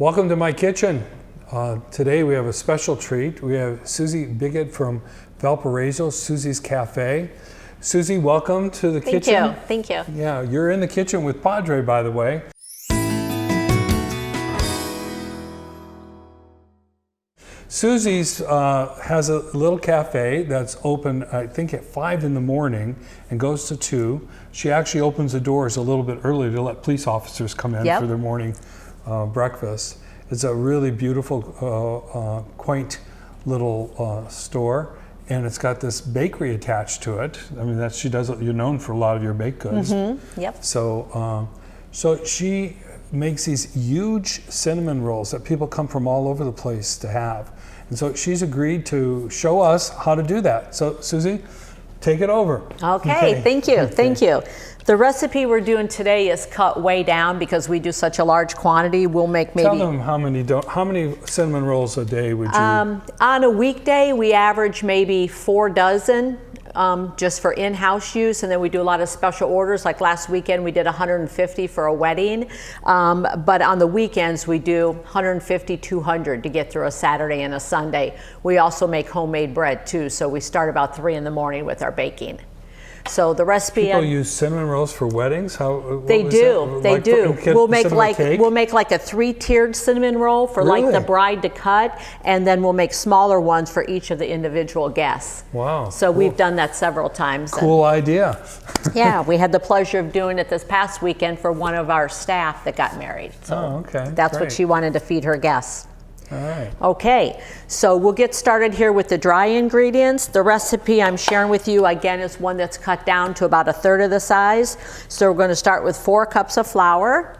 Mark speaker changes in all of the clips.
Speaker 1: Welcome to my kitchen. Today we have a special treat. We have Suzie Bigott from Valparaiso, Suzie's Cafe. Suzie, welcome to the kitchen.
Speaker 2: Thank you.
Speaker 1: Yeah, you're in the kitchen with Padre, by the way. Suzie's has a little cafe that's open, I think, at 5 in the morning and goes to 2. She actually opens the doors a little bit early to let police officers come in for their morning breakfast. It's a really beautiful, quaint little store, and it's got this bakery attached to it. I mean, she does. You're known for a lot of your baked goods.
Speaker 2: Mm-hmm. Yep.
Speaker 1: So she makes these huge cinnamon rolls that people come from all over the place to have, and so she's agreed to show us how to do that. So Suzie, take it over.
Speaker 2: Okay. Thank you. Thank you. The recipe we're doing today is cut way down because we do such a large quantity. We'll make maybe...
Speaker 1: Tell them how many cinnamon rolls a day would you...
Speaker 2: On a weekday, we average maybe 4 dozen just for in-house use, and then we do a lot of special orders. Like last weekend, we did 150 for a wedding, but on the weekends, we do 150, 200 to get through a Saturday and a Sunday. We also make homemade bread too, so we start about 3 in the morning with our baking. So the recipe.
Speaker 1: People use cinnamon rolls for weddings.
Speaker 2: They do. We'll make like a 3-tiered cinnamon roll for like the bride to cut, and then we'll make smaller ones for each of the individual guests.
Speaker 1: Wow.
Speaker 2: So we've done that several times.
Speaker 1: Cool idea.
Speaker 2: Yeah, we had the pleasure of doing it this past weekend for one of our staff that got married. So that's what she wanted to feed her guests.
Speaker 1: All right.
Speaker 2: Okay, so we'll get started here with the dry ingredients. The recipe I'm sharing with you, again, is one that's cut down to about 1/3 of the size. So we're going to start with 4 cups of flour.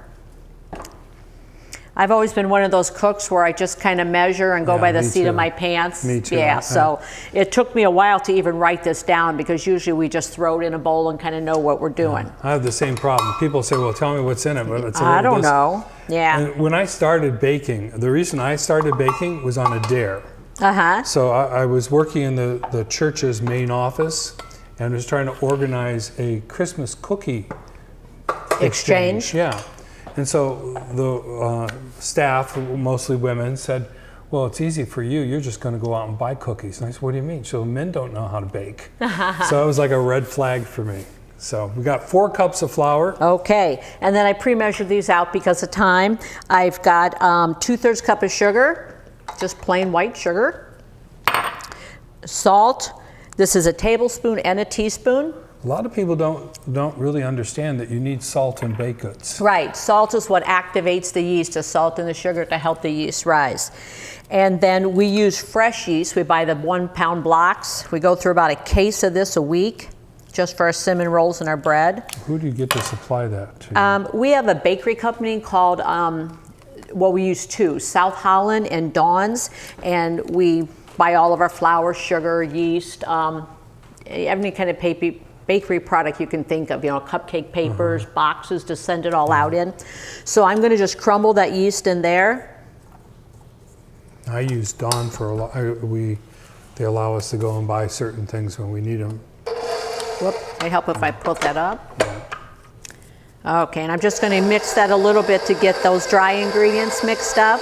Speaker 2: I've always been one of those cooks where I just kind of measure and go by the seat of my pants.
Speaker 1: Me too.
Speaker 2: Yeah, so it took me a while to even write this down because usually we just throw it in a bowl and kind of know what we're doing.
Speaker 1: I have the same problem. People say, well, tell me what's in it. But it's
Speaker 2: I don't know. Yeah.
Speaker 1: And when I started baking, the reason I started baking was on a dare.
Speaker 2: Uh-huh.
Speaker 1: So I was working in the church's main office and was trying to organize a Christmas cookie exchange. Yeah. And so the staff, mostly women, said, well, it's easy for you. You're just going to go out and buy cookies. And I said, what do you mean? So men don't know how to bake. So it was like a red flag for me. So we got 4 cups of flour.
Speaker 2: Okay. And then I pre-measured these out because of time. I've got 2/3 cup of sugar, just plain white sugar. Salt. This is a tablespoon and a teaspoon.
Speaker 1: A lot of people don't really understand that you need salt in baked goods.
Speaker 2: Right, salt is what activates the yeast, the salt and the sugar to help the yeast rise. And then we use fresh yeast. We buy the 1-pound blocks. We go through about a case of this a week just for our cinnamon rolls and our bread.
Speaker 1: Who do you get to supply that to?
Speaker 2: We have a bakery company called, well, we use 2, South Holland and Dawn's, and we buy all of our flour, sugar, yeast, any kind of bakery product you can think of, cupcake papers, boxes to send it all out in. So I'm going to just crumble that yeast in there.
Speaker 1: I use Dawn for a lot. They allow us to go and buy certain things when we need them.
Speaker 2: Whoop, can I help if I put that up? Yeah. Okay, and I'm just going to mix that a little bit to get those dry ingredients mixed up.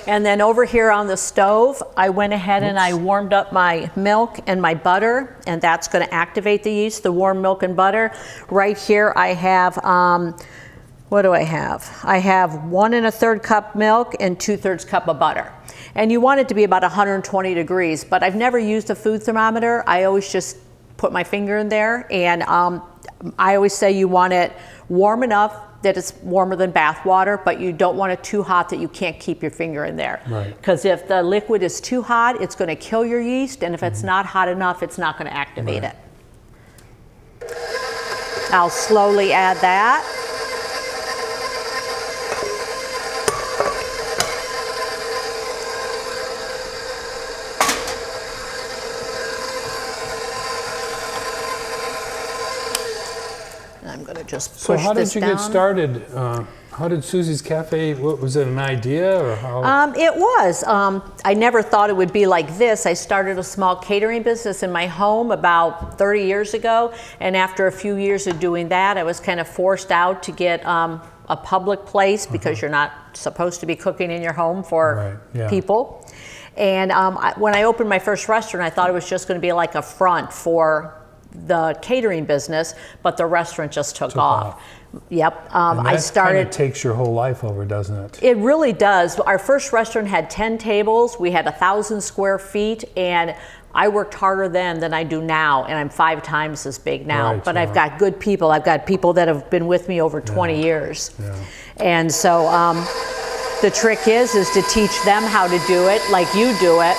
Speaker 2: And then over here on the stove, I went ahead and I warmed up my milk and my butter, and that's going to activate the yeast, the warm milk and butter. Right here I have, what do I have? I have 1 1/3 cup milk and 2/3 cup of butter. And you want it to be about 120 degrees, but I've never used a food thermometer. I always just put my finger in there, and I always say you want it warm enough that it's warmer than bath water, but you don't want it too hot that you can't keep your finger in there.
Speaker 1: Right.
Speaker 2: Because if the liquid is too hot, it's going to kill your yeast, and if it's not hot enough, it's not going to activate it. I'll slowly add that. I'm going to just push this down.
Speaker 1: So how did you get started? How did Suzie's Cafe, was it an idea or how?
Speaker 2: It was. I never thought it would be like this. I started a small catering business in my home about 30 years ago. And after a few years of doing that, I was kind of forced out to get a public place because you're not supposed to be cooking in your home for people. And when I opened my first restaurant, I thought it was just going to be like a front for the catering business, but the restaurant just took off. Yep.
Speaker 1: I started. Kind of takes your whole life over, doesn't it?
Speaker 2: It really does. Our first restaurant had 10 tables. We had 1,000 square feet, and I worked harder then than I do now, and I'm 5 times as big now.
Speaker 1: Right,
Speaker 2: but I've got good people. I've got people that have been with me over 20 years.
Speaker 1: Yeah.
Speaker 2: And so the trick is to teach them how to do it like you do it,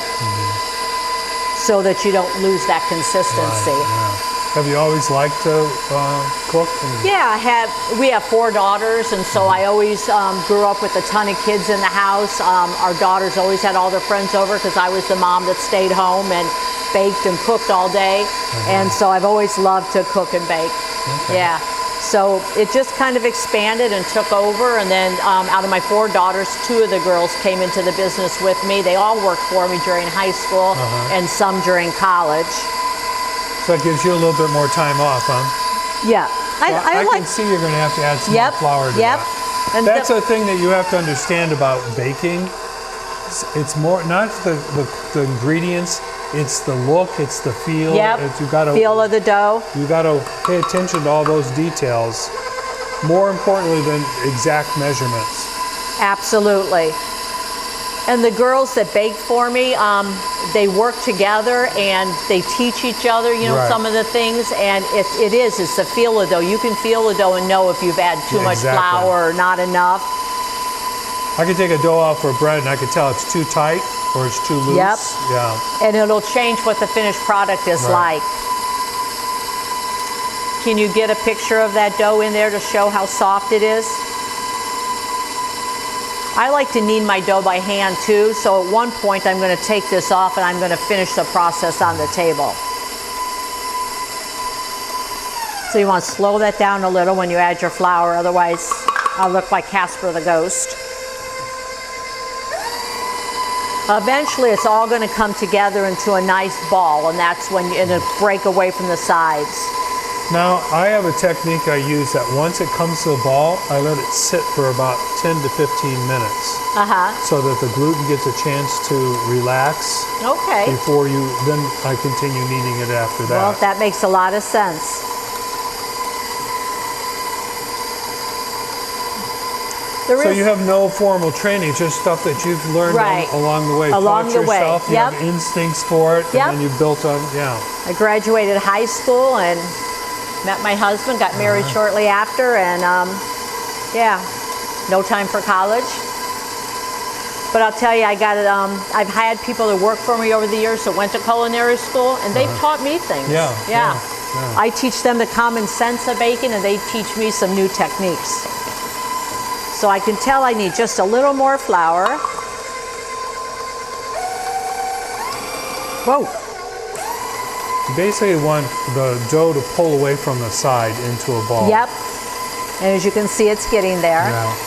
Speaker 2: so that you don't lose that consistency.
Speaker 1: Right, yeah. Have you always liked to cook?
Speaker 2: Yeah, we have 4 daughters, and so I always grew up with a ton of kids in the house. Our daughters always had all their friends over because I was the mom that stayed home and baked and cooked all day. And so I've always loved to cook and bake.
Speaker 1: Okay.
Speaker 2: Yeah. So it just kind of expanded and took over, and then out of my 4 daughters, 2 of the girls came into the business with me. They all worked for me during high school and some during college.
Speaker 1: So it gives you a little bit more time off, huh?
Speaker 2: Yeah.
Speaker 1: I can see you're going to have to add some more flour to that.
Speaker 2: And
Speaker 1: that's a thing that you have to understand about baking. It's more, not the ingredients, it's the look, it's the feel.
Speaker 2: Yep.
Speaker 1: You gotta,
Speaker 2: feel of the dough.
Speaker 1: You got to pay attention to all those details, more importantly than exact measurements.
Speaker 2: Absolutely. And the girls that bake for me, they work together and they teach each other, some of the things. And it's the feel of dough. You can feel the dough and know if you've added too much flour or not enough.
Speaker 1: I can take a dough out for bread and I can tell it's too tight or it's too loose.
Speaker 2: Yep.
Speaker 1: Yeah.
Speaker 2: And it'll change what the finished product is like. Can you get a picture of that dough in there to show how soft it is? I like to knead my dough by hand too, so at one point I'm going to take this off and I'm going to finish the process on the table. So you want to slow that down a little when you add your flour, otherwise I'll look like Casper the Ghost. Eventually it's all going to come together into a nice ball, and that's when it'll break away from the sides.
Speaker 1: Now, I have a technique I use that once it comes to a ball, I let it sit for about 10 to 15 minutes. So that the gluten gets a chance to relax.
Speaker 2: Okay.
Speaker 1: Before then I continue kneading it after that.
Speaker 2: Well, that makes a lot of sense.
Speaker 1: So you have no formal training, just stuff that you've learned along the way.
Speaker 2: Along the way.
Speaker 1: You have instincts for it, and then you built on,
Speaker 2: I graduated high school and met my husband, got married shortly after, and no time for college. But I'll tell you, I got it. I've had people that work for me over the years that went to culinary school, and they've taught me things. Yeah. I teach them the common sense of baking, and they teach me some new techniques. So I can tell I need just a little more flour. Whoa.
Speaker 1: You basically want the dough to pull away from the side into a ball.
Speaker 2: Yep. And as you can see, it's getting there.
Speaker 1: Yeah.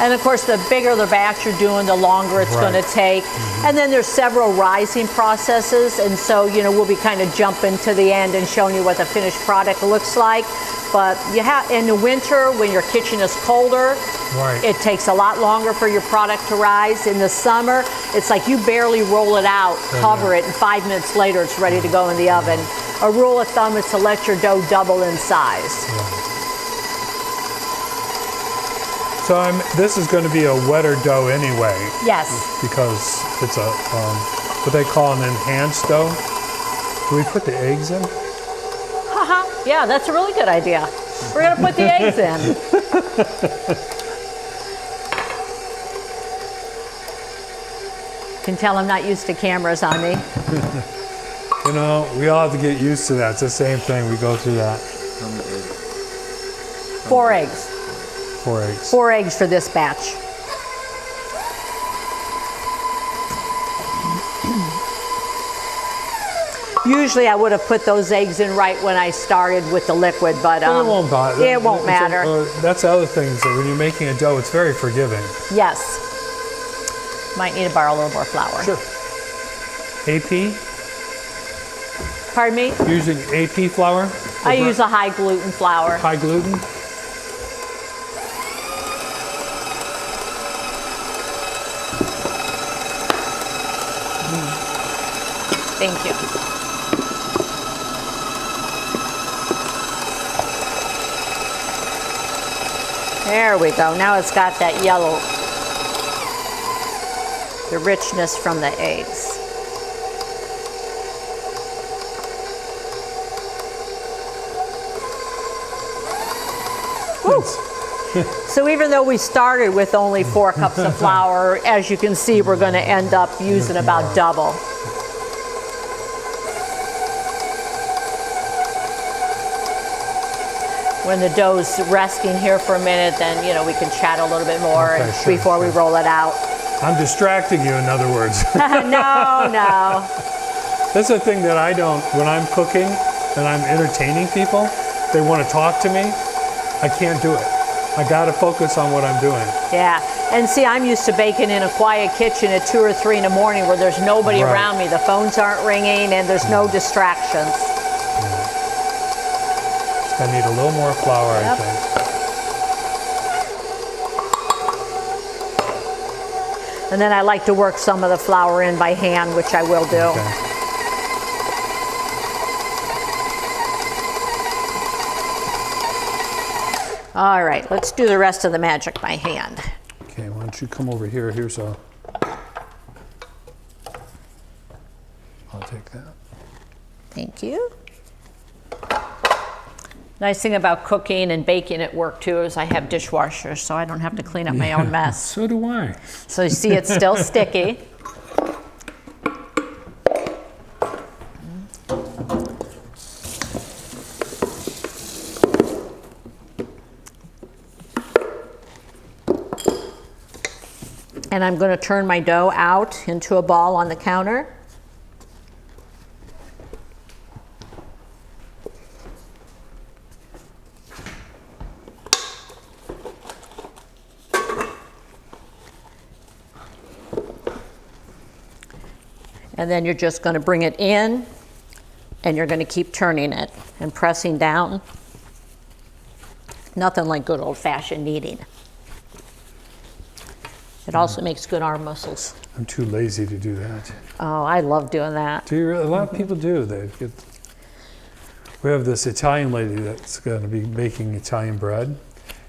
Speaker 2: And of course, the bigger the batch you're doing, the longer it's going to take. And then there's several rising processes, and so we'll be kind of jumping to the end and showing you what the finished product looks like. But in the winter, when your kitchen is colder, it takes a lot longer for your product to rise. In the summer, it's like you barely roll it out, cover it, and 5 minutes later it's ready to go in the oven. A rule of thumb is to let your dough double in size.
Speaker 1: So this is going to be a wetter dough anyway.
Speaker 2: Yes.
Speaker 1: Because it's a what they call an enhanced dough. Do we put the eggs in?
Speaker 2: Yeah, that's a really good idea. We're going to put the eggs in. You can tell I'm not used to cameras on me.
Speaker 1: We all have to get used to that. It's the same thing. We go through that.
Speaker 2: 4 eggs.
Speaker 1: 4 eggs.
Speaker 2: 4 eggs for this batch. Usually I would have put those eggs in right when I started with the liquid, but
Speaker 1: it won't bother.
Speaker 2: It won't matter.
Speaker 1: That's the other thing, is that when you're making a dough, it's very forgiving.
Speaker 2: Yes. Might need to borrow a little more flour.
Speaker 1: Sure. AP?
Speaker 2: Pardon me?
Speaker 1: Using AP flour?
Speaker 2: I use a high gluten flour.
Speaker 1: High gluten?
Speaker 2: Thank you. There we go. Now it's got that yellow, the richness from the eggs. Woo. So even though we started with only 4 cups of flour, as you can see, we're going to end up using about double. When the dough's resting here for a minute, then, you know, we can chat a little bit more before we roll it out.
Speaker 1: I'm distracting you, in other words.
Speaker 2: No.
Speaker 1: That's the thing that I don't, when I'm cooking and I'm entertaining people, they want to talk to me, I can't do it. I got to focus on what I'm doing.
Speaker 2: Yeah, and see, I'm used to baking in a quiet kitchen at 2 or 3 in the morning where there's nobody around me. The phones aren't ringing and there's no distractions.
Speaker 1: I need a little more flour, I think.
Speaker 2: And then I like to work some of the flour in by hand, which I will do.
Speaker 1: Okay.
Speaker 2: All right, let's do the rest of the magic by hand.
Speaker 1: Okay, why don't you come over here? Here's a... I'll take that.
Speaker 2: Thank you. Nice thing about cooking and baking at work too is I have dishwashers, so I don't have to clean up my own mess.
Speaker 1: So do I.
Speaker 2: So you see it's still sticky. And I'm going to turn my dough out into a ball on the counter. And then you're just going to bring it in, and you're going to keep turning it and pressing down. Nothing like good old-fashioned kneading. It also makes good arm muscles.
Speaker 1: I'm too lazy to do that.
Speaker 2: Oh, I love doing that.
Speaker 1: Do you really? A lot of people do. We have this Italian lady that's going to be making Italian bread,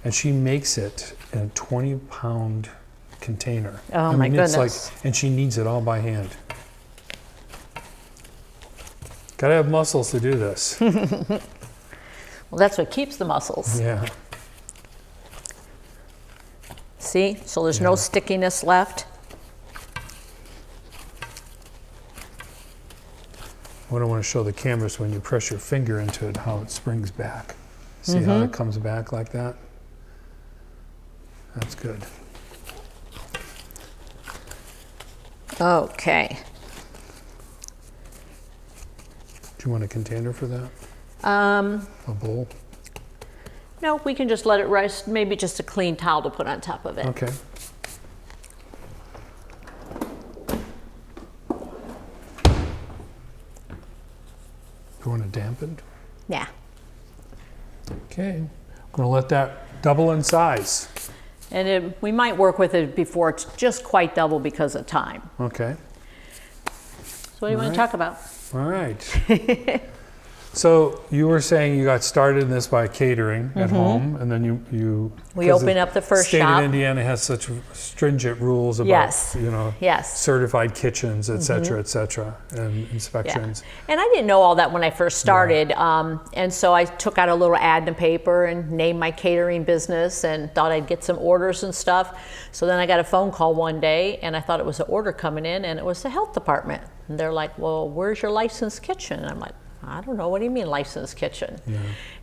Speaker 1: and she makes it in a 20-pound container.
Speaker 2: Oh, my goodness.
Speaker 1: And she kneads it all by hand. Gotta have muscles to do this.
Speaker 2: Well, that's what keeps the muscles.
Speaker 1: Yeah.
Speaker 2: See? So there's no stickiness left.
Speaker 1: What I want to show the cameras, when you press your finger into it, how it springs back. See how it comes back like that? That's good.
Speaker 2: Okay.
Speaker 1: Do you want a container for that? A bowl?
Speaker 2: No, we can just let it rest. Maybe just a clean towel to put on top of it.
Speaker 1: Okay. You want it dampened?
Speaker 2: Yeah.
Speaker 1: Okay. I'm going to let that double in size.
Speaker 2: And we might work with it before it's just quite double because of time.
Speaker 1: Okay.
Speaker 2: So what do you want to talk about?
Speaker 1: All right. So you were saying you got started in this by catering at home, and then you
Speaker 2: we opened up the first
Speaker 1: state
Speaker 2: shop.
Speaker 1: of Indiana has such stringent rules about certified kitchens, et cetera, and inspections.
Speaker 2: Yeah. And I didn't know all that when I first started, and so I took out a little ad in the paper and named my catering business and thought I'd get some orders and stuff. So then I got a phone call one day, and I thought it was an order coming in, and it was the health department. And they're like, "Well, where's your licensed kitchen?" And I'm like, I don't know, what do you mean licensed kitchen? Yeah.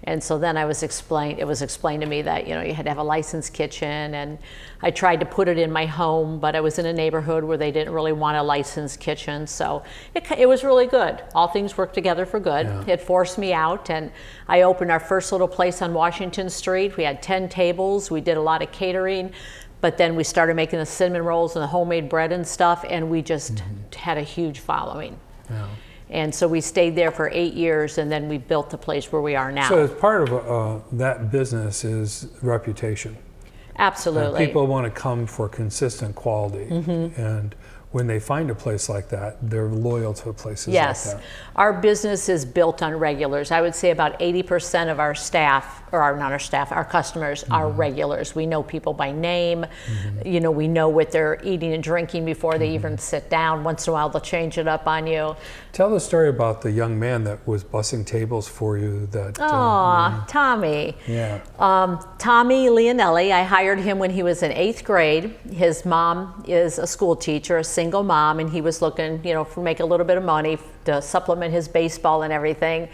Speaker 2: And so then it was explained to me that, you had to have a licensed kitchen, and I tried to put it in my home, but I was in a neighborhood where they didn't really want a licensed kitchen, so it was really good. All things worked together for good. Yeah. It forced me out, and I opened our first little place on Washington Street. We had 10 tables, we did a lot of catering, but then we started making the cinnamon rolls and the homemade bread and stuff, and we just had a huge following. Yeah. And so we stayed there for 8 years, and then we built the place where we are now.
Speaker 1: So as part of that business is reputation.
Speaker 2: Absolutely.
Speaker 1: And people want to come for consistent quality. And when they find a place like that, they're loyal to places
Speaker 2: Yes.
Speaker 1: like that.
Speaker 2: Our business is built on regulars. I would say about 80% of our staff, or not our staff, our customers are regulars. We know people by name. You know, we know what they're eating and drinking before they even sit down. Once in a while, they'll change it up on you.
Speaker 1: Tell the story about the young man that was bussing tables for you. That
Speaker 2: Tommy.
Speaker 1: yeah.
Speaker 2: Tommy Leonelli, I hired him when he was in 8th grade. His mom is a school teacher, a single mom, and he was looking, you know, for make a little bit of money to supplement his baseball and everything.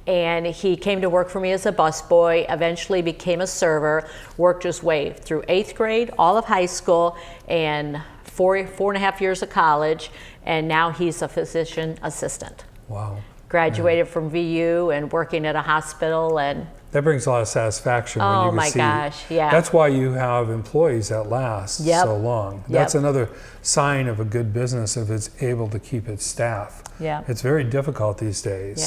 Speaker 2: And he came to work for me as a busboy, eventually became a server, worked his way through 8th grade, all of high school, and four and a half years of college, and now he's a physician assistant.
Speaker 1: Wow.
Speaker 2: Graduated from VU and working at a hospital, and
Speaker 1: That brings a lot of satisfaction when you can
Speaker 2: my
Speaker 1: see.
Speaker 2: gosh, yeah.
Speaker 1: That's why you have employees that last
Speaker 2: Yep.
Speaker 1: so long. That's another sign of a good business if it's able to keep its staff.
Speaker 2: Yeah.
Speaker 1: It's very difficult these days.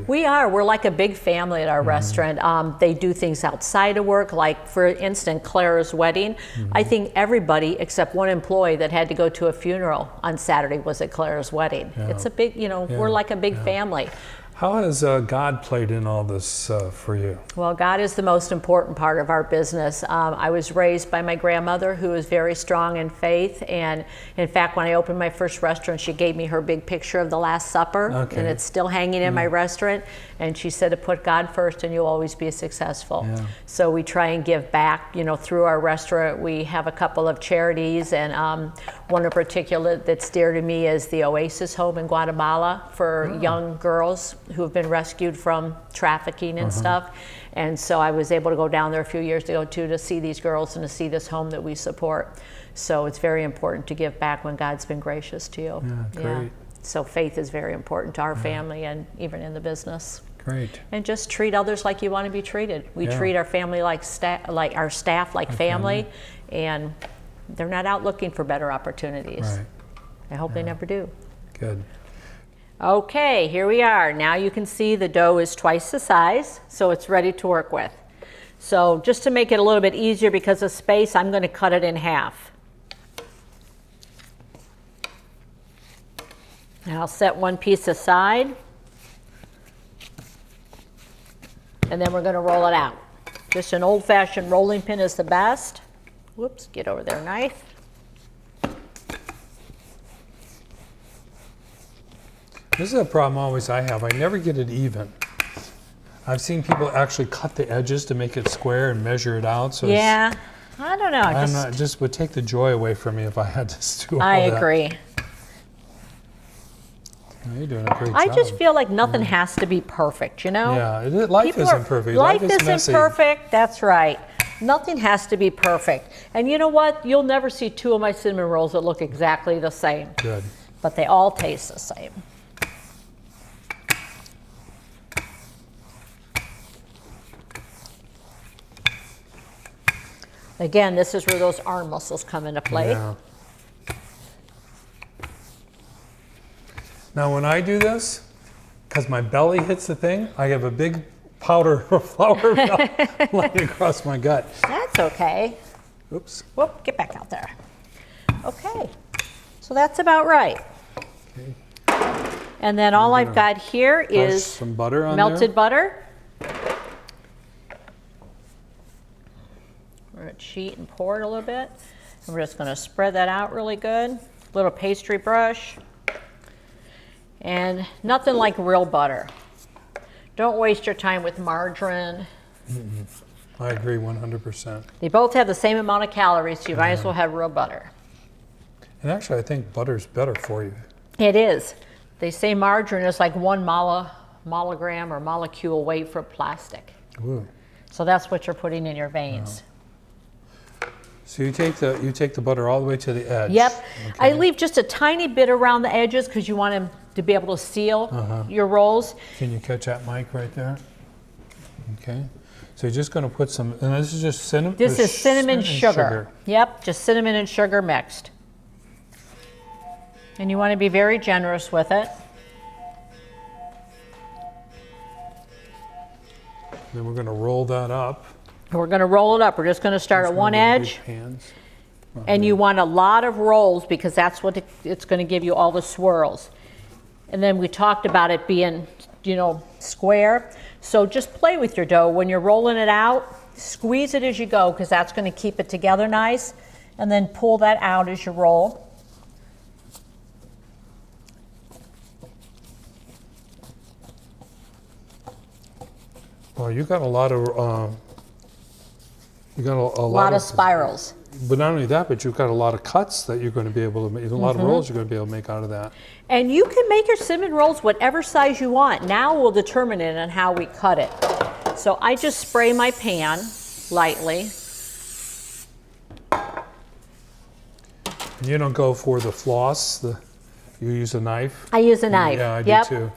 Speaker 2: Yeah, we're like a big family at our restaurant. They do things outside of work, like for instance, Clara's wedding. I think everybody except one employee that had to go to a funeral on Saturday was at Clara's wedding.
Speaker 1: Yeah.
Speaker 2: It's a big, you know, we're like a big family.
Speaker 1: How has God played in all this for you?
Speaker 2: Well, God is the most important part of our business. I was raised by my grandmother, who was very strong in faith. And in fact, when I opened my first restaurant, she gave me her big picture of the Last Supper.
Speaker 1: Okay.
Speaker 2: And it's still hanging in my restaurant. And she said to put God first and you'll always be successful.
Speaker 1: Yeah.
Speaker 2: So we try and give back, you know, through our restaurant. We have a couple of charities, and one in particular that's dear to me is the Oasis Home in Guatemala for young girls who have been rescued from trafficking and stuff. And so I was able to go down there a few years ago too to see these girls and to see this home that we support. So it's very important to give back when God's been gracious to you.
Speaker 1: Yeah, great.
Speaker 2: So faith is very important to our family and even in the business.
Speaker 1: Great.
Speaker 2: And just treat others like you want to be treated. We
Speaker 1: Yeah.
Speaker 2: treat our family like our staff like family, and they're not out looking for better opportunities.
Speaker 1: Right.
Speaker 2: I hope they never do.
Speaker 1: Good.
Speaker 2: Okay, here we are. Now you can see the dough is twice the size, so it's ready to work with. So just to make it a little bit easier because of space, I'm going to cut it in half. Now I'll set one piece aside, and then we're going to roll it out. Just an old-fashioned rolling pin is the best. Whoops, get over there, knife.
Speaker 1: This is a problem always I have. I never get it even. I've seen people actually cut the edges to make it square and measure it out. So
Speaker 2: Yeah, I don't know.
Speaker 1: it just would take the joy away from me if I had to do all
Speaker 2: I
Speaker 1: that.
Speaker 2: agree.
Speaker 1: No, you're doing a great job.
Speaker 2: I just feel like nothing has to be perfect, you know?
Speaker 1: Yeah, life
Speaker 2: People
Speaker 1: isn't perfect.
Speaker 2: Life
Speaker 1: is
Speaker 2: isn't
Speaker 1: messy.
Speaker 2: perfect, that's right. Nothing has to be perfect. And you know what? You'll never see two of my cinnamon rolls that look exactly the same,
Speaker 1: Good.
Speaker 2: but they all taste the same. Again, this is where those arm muscles come into play.
Speaker 1: Yeah. Now, when I do this, because my belly hits the thing, I have a big powder of flour lying across my gut.
Speaker 2: That's okay.
Speaker 1: Oops.
Speaker 2: Whoop, get back out there. Okay, so that's about right.
Speaker 1: Okay.
Speaker 2: And then all I've got here
Speaker 1: Brush
Speaker 2: is
Speaker 1: some butter on
Speaker 2: melted
Speaker 1: there.
Speaker 2: butter. We're going to cheat and pour it a little bit. And we're just going to spread that out really good. Little pastry brush. And nothing like real butter. Don't waste your time with margarine.
Speaker 1: I agree 100%.
Speaker 2: They both have the same amount of calories, so you might as well have real butter.
Speaker 1: And actually, I think butter's better for you.
Speaker 2: It is. They say margarine is like 1 monogram or molecule weight for plastic.
Speaker 1: Ooh.
Speaker 2: So that's what you're putting in your veins.
Speaker 1: So you take the butter all the way to the edge.
Speaker 2: Yep.
Speaker 1: Okay.
Speaker 2: I leave just a tiny bit around the edges because you want them to be able to seal your rolls.
Speaker 1: Can you catch that mic right there? Okay. So you're just going to put some, and this is just cinnamon.
Speaker 2: This is cinnamon
Speaker 1: and
Speaker 2: sugar. Yep, just cinnamon and sugar mixed. And you want to be very generous with it.
Speaker 1: Then we're going to roll that up.
Speaker 2: And we're going to roll it up. We're just going to start at one
Speaker 1: One of the
Speaker 2: edge.
Speaker 1: big pans.
Speaker 2: And you want a lot of rolls because that's what it's going to give you all the swirls. And then we talked about it being, you know, square. So just play with your dough. When you're rolling it out, squeeze it as you go because that's going to keep it together nice. And then pull that out as you roll.
Speaker 1: Well, you got a lot of
Speaker 2: a lot of spirals.
Speaker 1: But not only that, but you've got a lot of cuts that you're going to be able to make. A lot of rolls you're going to be able to make out of that.
Speaker 2: And you can make your cinnamon rolls whatever size you want. Now we'll determine it on how we cut it. So I just spray my pan lightly.
Speaker 1: And you don't go for the floss. You use a knife.
Speaker 2: I use a knife.
Speaker 1: Yeah, I do too.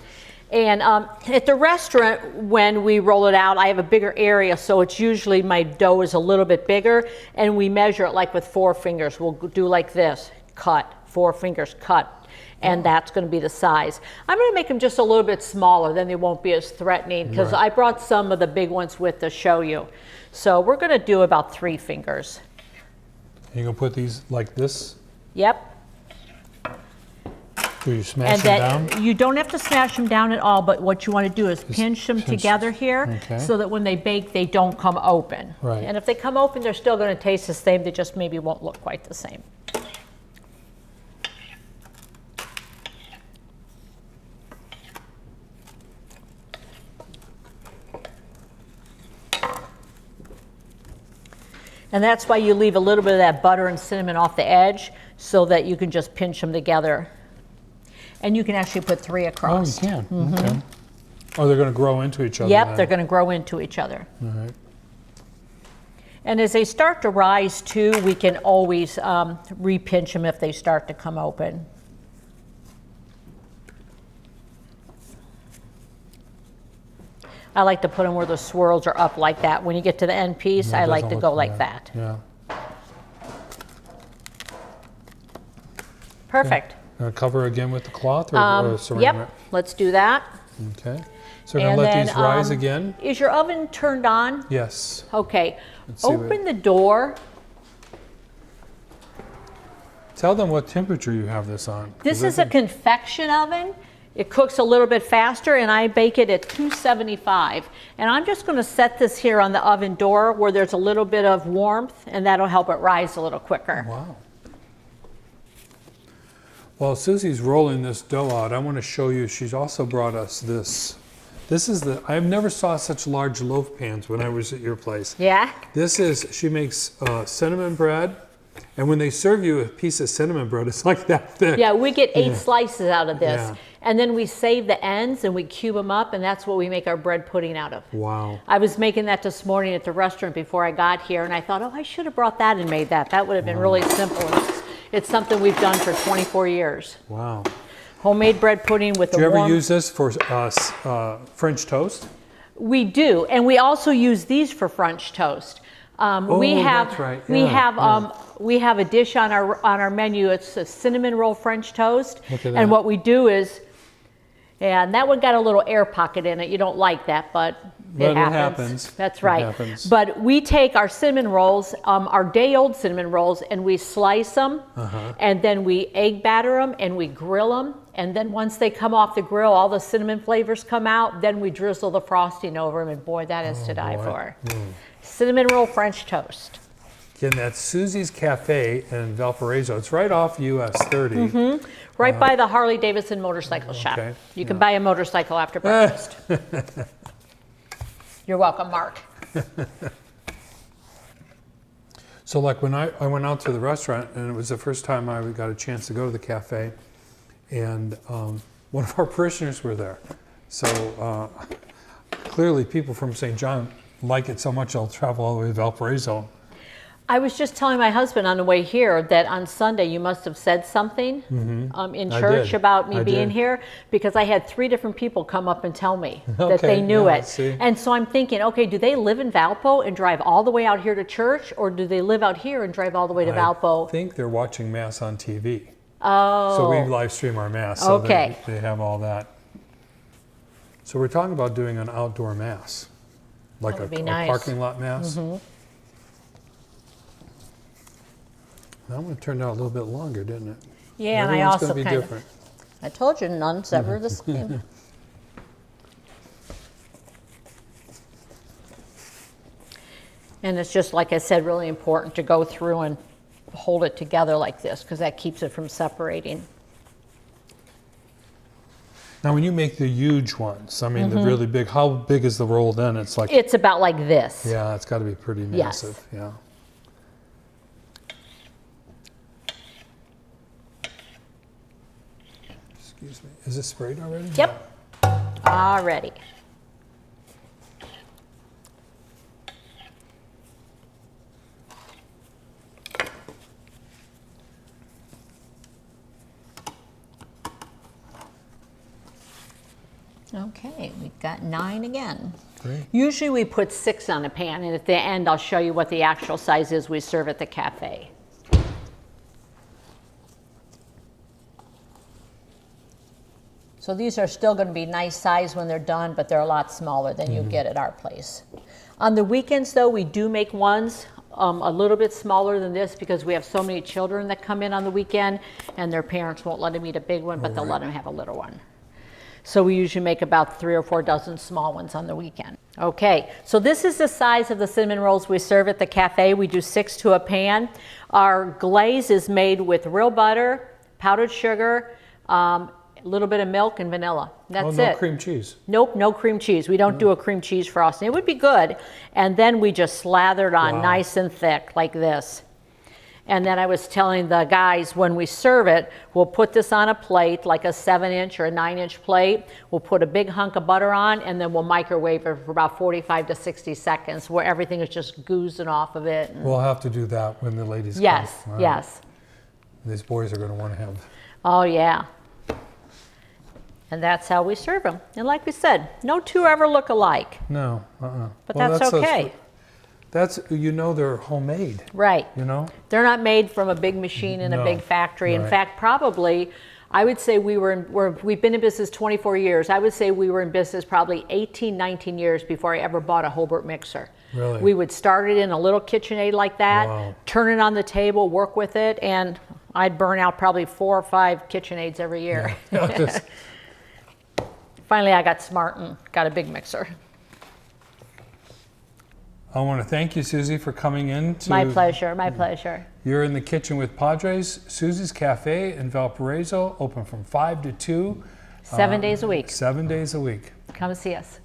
Speaker 2: And at the restaurant, when we roll it out, I have a bigger area, so it's usually my dough is a little bit bigger, and we measure it like with 4 fingers. We'll do like this, cut, 4 fingers, cut, and that's going to be the size. I'm going to make them just a little bit smaller, then they won't be as threatening, because I brought some of the big ones with to show you. So we're going to do about 3 fingers.
Speaker 1: You're going to put these like this?
Speaker 2: Yep.
Speaker 1: Do you smash them down?
Speaker 2: You don't have to smash them down at all, but what you want to do is pinch them together here so that when they bake, they don't come open.
Speaker 1: Right.
Speaker 2: And if they come open, they're still going to taste the same. They just maybe won't look quite the same. And that's why you leave a little bit of that butter and cinnamon off the edge so that you can just pinch them together. And you can actually put 3 across.
Speaker 1: Oh, you can. Okay. Oh, they're going to grow into each other.
Speaker 2: Yep,
Speaker 1: then.
Speaker 2: they're going to grow into each other.
Speaker 1: All right.
Speaker 2: And as they start to rise too, we can always re-pinch them if they start to come open. I like to put them where the swirls are up like that. When you get to the end piece, I like to go like that.
Speaker 1: Yeah.
Speaker 2: Perfect.
Speaker 1: Cover again with the cloth or ceramic?
Speaker 2: Yep, let's do that.
Speaker 1: Okay. So we're going to let these rise again?
Speaker 2: Is your oven turned on?
Speaker 1: Yes.
Speaker 2: Okay. Open the door.
Speaker 1: Tell them what temperature you have this on.
Speaker 2: This is a convection oven. It cooks a little bit faster, and I bake it at 275. And I'm just going to set this here on the oven door where there's a little bit of warmth, and that'll help it rise a little quicker.
Speaker 1: Wow. While Suzie's rolling this dough out, I want to show you, she's also brought us this. This is I never saw such large loaf pans when I was at your place.
Speaker 2: Yeah?
Speaker 1: This is, she makes cinnamon bread, and when they serve you a piece of cinnamon bread, it's like that thick.
Speaker 2: Yeah, we get 8 slices out of this.
Speaker 1: Yeah.
Speaker 2: And then we save the ends and we cube them up, and that's what we make our bread pudding out of.
Speaker 1: Wow.
Speaker 2: I was making that this morning at the restaurant before I got here, and I thought, oh, I should have brought that and made that. That would have been really simple. It's something we've done for 24 years.
Speaker 1: Wow.
Speaker 2: Homemade bread pudding with
Speaker 1: Do you ever use this for French toast?
Speaker 2: We do, and we also use these for French toast.
Speaker 1: That's right.
Speaker 2: We have a dish on our menu. It's a cinnamon roll French toast.
Speaker 1: Look at that.
Speaker 2: And what we do is, and that one got a little air pocket in it. You don't like that, but it happens. That's right.
Speaker 1: It happens.
Speaker 2: But we take our cinnamon rolls, our day-old cinnamon rolls, and we slice them, and then we egg batter them, and we grill them. And then once they come off the grill, all the cinnamon flavors come out. Then we drizzle the frosting over them, and boy, that is to die for. Cinnamon roll French toast.
Speaker 1: Again, that's Suzie's Cafe in Valparaiso. It's right off US 30.
Speaker 2: Right by the Harley Davidson motorcycle shop. You can buy a motorcycle after breakfast. You're welcome, Mark.
Speaker 1: So like when I went out to the restaurant, and it was the first time I got a chance to go to the cafe, and one of our parishioners were there. So clearly people from St. John like it so much they'll travel all the way to Valparaiso.
Speaker 2: I was just telling my husband on the way here that on Sunday you must have said something in church about me being here, because I had 3 different people come up and tell me that they knew it.
Speaker 1: See.
Speaker 2: And so I'm thinking, okay, do they live in Valpo and drive all the way out here to church, or do they live out here and drive all the way to Valpo?
Speaker 1: I think they're watching Mass on TV.
Speaker 2: Oh.
Speaker 1: So we live stream our Mass, so
Speaker 2: Okay.
Speaker 1: they have all that. So we're talking about doing an outdoor Mass, like
Speaker 2: That would
Speaker 1: a
Speaker 2: be nice.
Speaker 1: parking lot Mass. That one turned out a little bit longer, didn't it?
Speaker 2: Yeah, and I
Speaker 1: Everyone's
Speaker 2: also
Speaker 1: going to be
Speaker 2: kind
Speaker 1: different.
Speaker 2: I told you none's ever the same. And it's just, like I said, really important to go through and hold it together like this because that keeps it from separating.
Speaker 1: Now, when you make the huge ones, I mean the really big, how big is the roll then? It's like,
Speaker 2: It's about like this.
Speaker 1: yeah, it's got to be pretty
Speaker 2: Yes.
Speaker 1: massive. Yeah. Excuse me. Is it sprayed already?
Speaker 2: Yep. Already. Okay, we've got 9 again.
Speaker 1: Great.
Speaker 2: Usually we put 6 on a pan, and at the end I'll show you what the actual size is we serve at the cafe. So these are still going to be nice size when they're done, but they're a lot smaller than you get at our place. On the weekends, though, we do make ones a little bit smaller than this because we have so many children that come in on the weekend, and their parents won't let them eat a big one, but they'll let them have a little one. So we usually make about 3 or 4 dozen small ones on the weekend. Okay, so this is the size of the cinnamon rolls we serve at the cafe. We do 6 to a pan. Our glaze is made with real butter, powdered sugar, a little bit of milk and vanilla. That's
Speaker 1: no
Speaker 2: it.
Speaker 1: cream cheese.
Speaker 2: Nope, no cream cheese. We don't do a cream cheese frosting. It would be good. And then we just slather it on nice and thick like this. And then I was telling the guys when we serve it, we'll put this on a plate, like a 7-inch or a 9-inch plate. We'll put a big hunk of butter on, and then we'll microwave it for about 45 to 60 seconds where everything is just goozing off of it.
Speaker 1: We'll have to do that when the ladies
Speaker 2: Yes,
Speaker 1: come. All right.
Speaker 2: yes.
Speaker 1: These boys are going to want to have.
Speaker 2: Oh, yeah. And that's how we serve them. And like we said, no two ever look alike.
Speaker 1: No,
Speaker 2: But that's okay.
Speaker 1: That's, you know, they're homemade.
Speaker 2: Right.
Speaker 1: You know?
Speaker 2: They're not made from a big machine in a big factory. In fact, probably, I would say we've been in business 24 years. I would say we were in business probably 18, 19 years before I ever bought a Hobart mixer.
Speaker 1: Really?
Speaker 2: We would start it in a little KitchenAid like that, turn it on the table, work with it, and I'd burn out probably 4 or 5 KitchenAids every year.
Speaker 1: Yeah.
Speaker 2: Finally, I got smart and got a big mixer.
Speaker 1: I want to thank you, Suzie, for coming in.
Speaker 2: My pleasure, my pleasure.
Speaker 1: You're in the kitchen with Padres, Suzie's Cafe in Valparaiso, open from 5 to 2.
Speaker 2: 7 days a week.
Speaker 1: 7 days a week.
Speaker 2: Come see us.